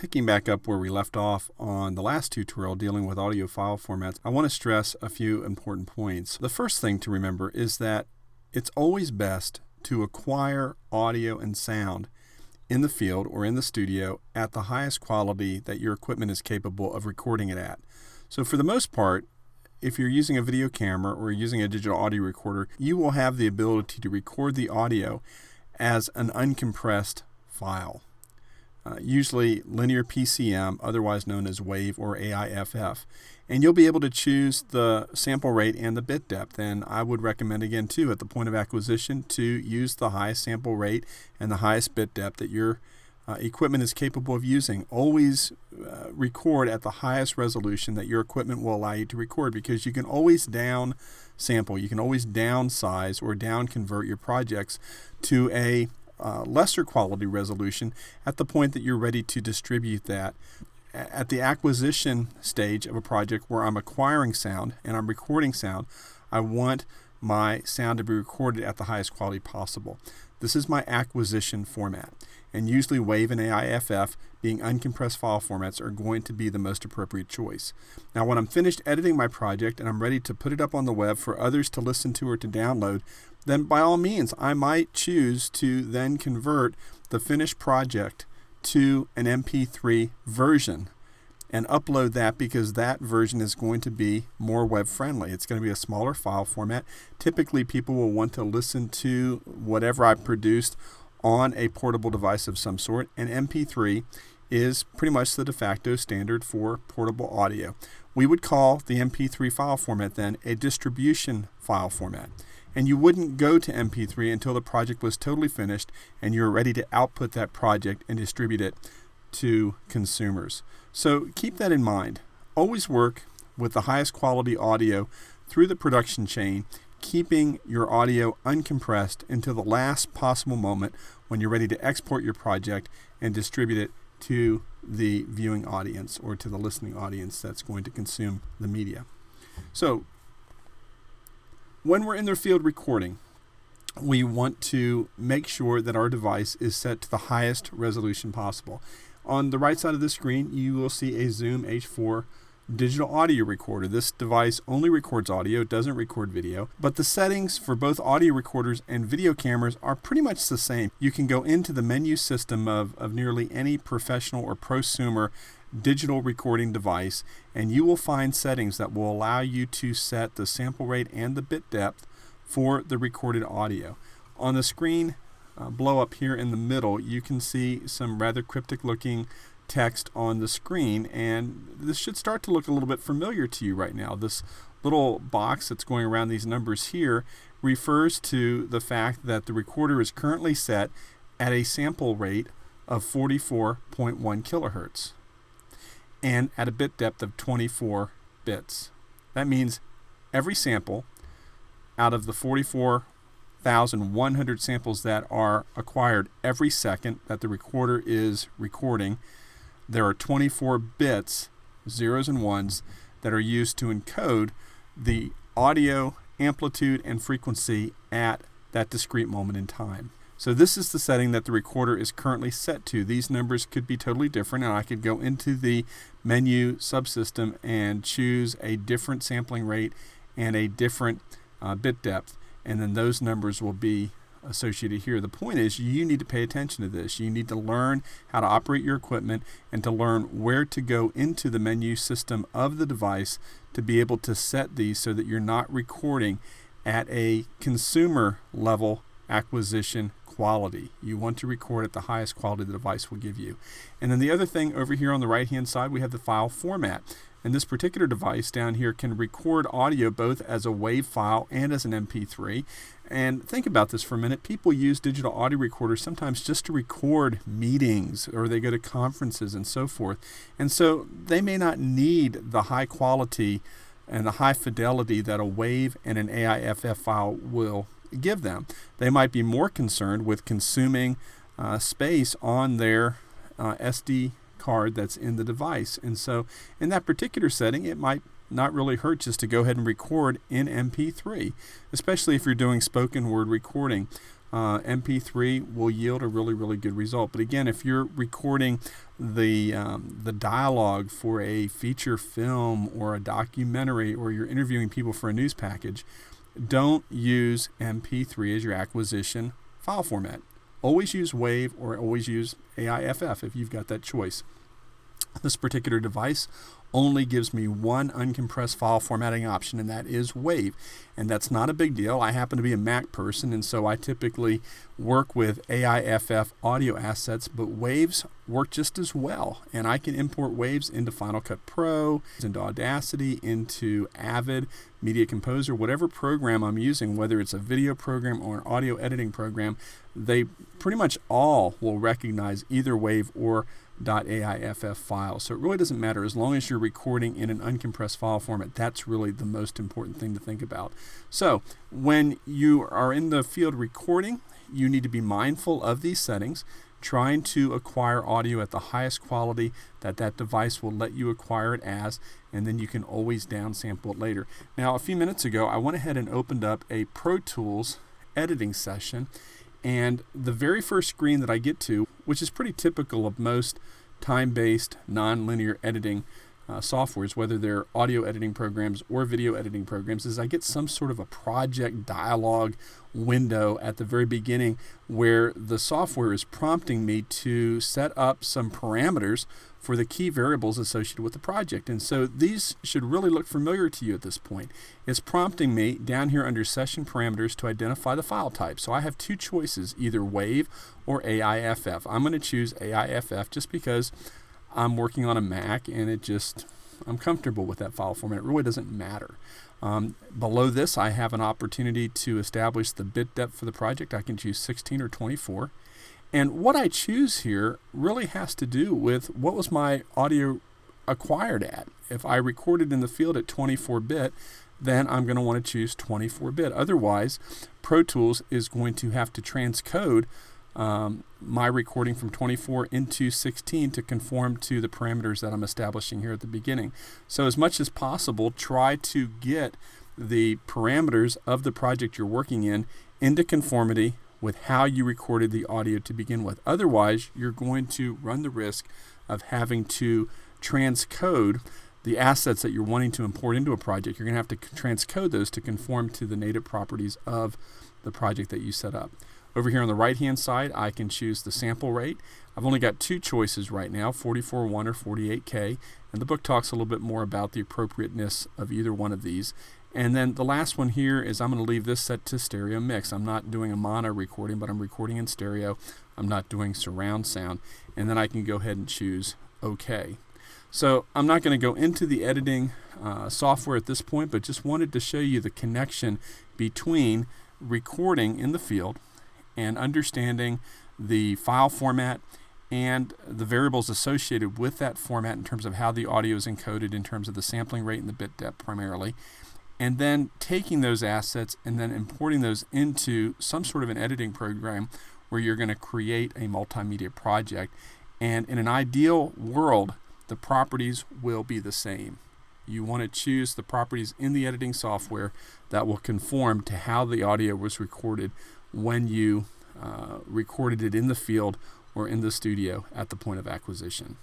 Picking back up where we left off on the last tutorial dealing with audio file formats, I want to stress a few important points. The first thing to remember is that it's always best to acquire audio and sound in the field or in the studio at the highest quality that your equipment is capable of recording it at. So for the most part, if you're using a video camera or using a digital audio recorder, you will have the ability to record the audio as an uncompressed file. Usually linear PCM, otherwise known as WAV or AIFF. And you'll be able to choose the sample rate and the bit depth. And I would recommend again too at the point of acquisition to use the highest sample rate and the highest bit depth that your equipment is capable of using. Always record at the highest resolution that your equipment will allow you to record, because you can always down sample, you can always downsize or down convert your projects to a lesser quality resolution at the point that you're ready to distribute that. At the acquisition stage of a project where I'm acquiring sound and I'm recording sound, I want my sound to be recorded at the highest quality possible. This is my acquisition format, and usually WAV and AIFF, being uncompressed file formats, are going to be the most appropriate choice. Now when I'm finished editing my project and I'm ready to put it up on the web for others to listen to or to download, then by all means I might choose to then convert the finished project to an MP3 version and upload that, because that version is going to be more web friendly. It's going to be a smaller file format. Typically people will want to listen to whatever I produced on a portable device of some sort, and MP3 is pretty much the de facto standard for portable audio. We would call the MP3 file format then a distribution file format. And you wouldn't go to MP3 until the project was totally finished and you're ready to output that project and distribute it to consumers. So keep that in mind. Always work with the highest quality audio through the production chain, keeping your audio uncompressed until the last possible moment when you're ready to export your project and distribute it to the viewing audience or to the listening audience that's going to consume the media. So when we're in the field recording, we want to make sure that our device is set to the highest resolution possible. On the right side of the screen, you will see a Zoom H4 digital audio recorder. This device only records audio, it doesn't record video, but the settings for both audio recorders and video cameras are pretty much the same. You can go into the menu system of nearly any professional or prosumer digital recording device, and you will find settings that will allow you to set the sample rate and the bit depth for the recorded audio. On the screen blow up here in the middle, you can see some rather cryptic looking text on the screen, and this should start to look a little bit familiar to you right now. This little box that's going around these numbers here refers to the fact that the recorder is currently set at a sample rate of 44.1 kilohertz and at a bit depth of 24 bits. That means every sample out of the 44,100 samples that are acquired every second that the recorder is recording, there are 24 bits, zeros and ones, that are used to encode the audio amplitude and frequency at that discrete moment in time. So this is the setting that the recorder is currently set to. These numbers could be totally different, and I could go into the menu subsystem and choose a different sampling rate and a different bit depth, and then those numbers will be associated here. The point is, you need to pay attention to this. You need to learn how to operate your equipment and to learn where to go into the menu system of the device to be able to set these so that you're not recording at a consumer level acquisition quality. You want to record at the highest quality the device will give you. And then the other thing over here on the right hand side, we have the file format. And this particular device down here can record audio both as a WAV file and as an MP3. And think about this for a minute. People use digital audio recorders sometimes just to record meetings, or they go to conferences and so forth. And so they may not need the high quality and the high fidelity that a WAV and an AIFF file will give them. They might be more concerned with consuming space on their SD card that's in the device. And so in that particular setting, it might not really hurt just to go ahead and record in MP3, especially if you're doing spoken word recording. MP3 will yield a really, really good result. But again, if you're recording the dialogue for a feature film or a documentary, or you're interviewing people for a news package, don't use MP3 as your acquisition file format. Always use WAV or always use AIFF if you've got that choice. This particular device only gives me one uncompressed file formatting option, and that is WAV. And that's not a big deal. I happen to be a Mac person, and so I typically work with AIFF audio assets, but WAVs work just as well. And I can import WAVs into Final Cut Pro, into Audacity, into Avid, Media Composer, whatever program I'm using, whether it's a video program or an audio editing program, they pretty much all will recognize either WAV or .aiff file. So it really doesn't matter as long as you're recording in an uncompressed file format. That's really the most important thing to think about. So when you are in the field recording, you need to be mindful of these settings, trying to acquire audio at the highest quality that device will let you acquire it as, and then you can always downsample it later. Now, a few minutes ago, I went ahead and opened up a Pro Tools editing session, and the very first screen that I get to, which is pretty typical of most time-based, non-linear editing softwares, whether they're audio editing programs or video editing programs, is I get some sort of a project dialog window at the very beginning where the software is prompting me to set up some parameters for the key variables associated with the project. And so these should really look familiar to you at this point. It's prompting me down here under session parameters to identify the file type. So I have two choices, either WAV or AIFF. I'm going to choose AIFF just because I'm working on a Mac and I'm comfortable with that file format. It really doesn't matter. Below this, I have an opportunity to establish the bit depth for the project. I can choose 16 or 24. And what I choose here really has to do with what was my audio acquired at. If I recorded in the field at 24-bit, then I'm going to want to choose 24-bit. Otherwise, Pro Tools is going to have to transcode my recording from 24 into 16 to conform to the parameters that I'm establishing here at the beginning. So as much as possible, try to get the parameters of the project you're working in into conformity with how you recorded the audio to begin with. Otherwise, you're going to run the risk of having to transcode the assets that you're wanting to import into a project. You're going to have to transcode those to conform to the native properties of the project that you set up. Over here on the right-hand side, I can choose the sample rate. I've only got two choices right now, 44.1 or 48K, and the book talks a little bit more about the appropriateness of either one of these. And then the last one here is I'm going to leave this set to stereo mix. I'm not doing a mono recording, but I'm recording in stereo. I'm not doing surround sound. And then I can go ahead and choose OK. So I'm not going to go into the editing software at this point, but just wanted to show you the connection between recording in the field and understanding the file format and the variables associated with that format in terms of how the audio is encoded in terms of the sampling rate and the bit depth primarily, and then taking those assets and then importing those into some sort of an editing program where you're going to create a multimedia project. And in an ideal world, the properties will be the same. You want to choose the properties in the editing software that will conform to how the audio was recorded when you recorded it in the field or in the studio at the point of acquisition.